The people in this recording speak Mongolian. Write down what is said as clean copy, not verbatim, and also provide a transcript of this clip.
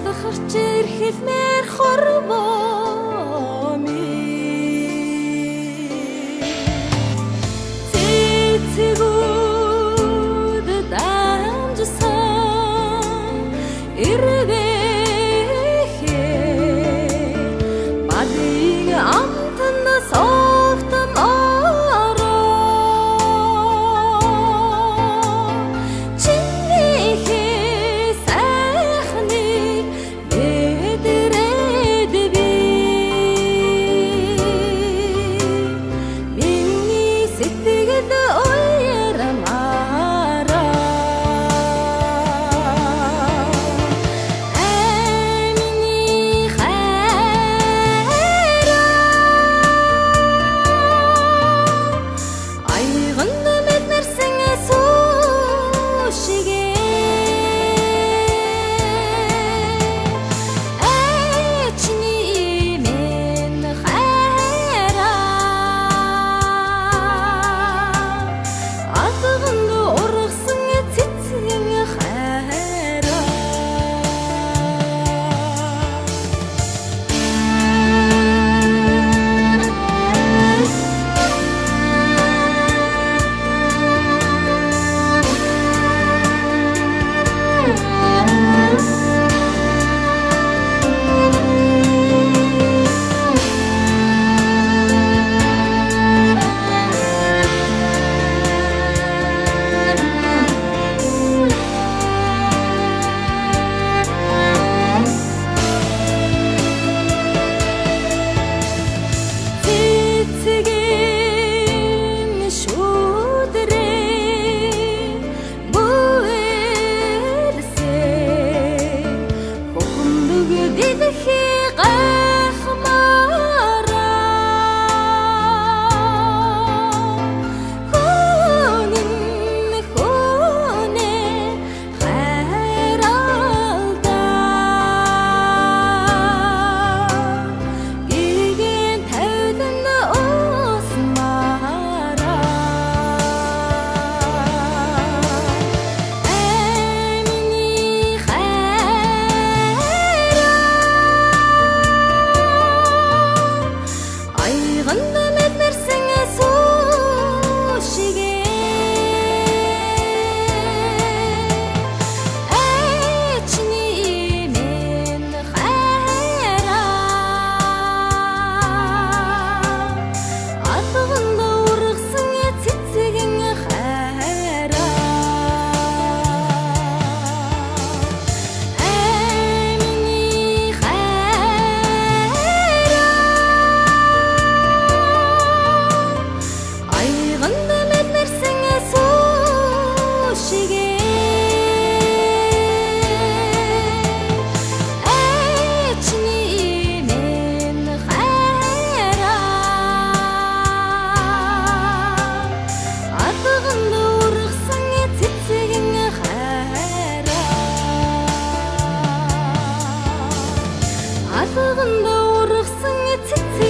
Алхарч ирхэлмээр хорвоо ми цэцгүүд дамжсан ирвэхээ бадыг амтан согтмороо чинийхээ сайхныг мэдэрээд би миний сэтгэл уярамаараа миний хайраа айганд мэднэрсэн суушигээ чиний минь хайраа алганд ургасан цэцгэн хайраа цэцгэн шүүдрээ бүэлсээ хөхөмдөг дидхи гайхмаараа хүнэн хүнээ хайралдаа гиген тавьдан усмаараа миний хайраа айганд мэднэрсэн суушигээ чиний минь хайраа алганд ургасан цэцгэн хайраа миний хайраа айганд мэднэрсэн суушигээ чиний минь хайраа алганд ургасан цэцгэн хайраа алганд ургасан цэцгэн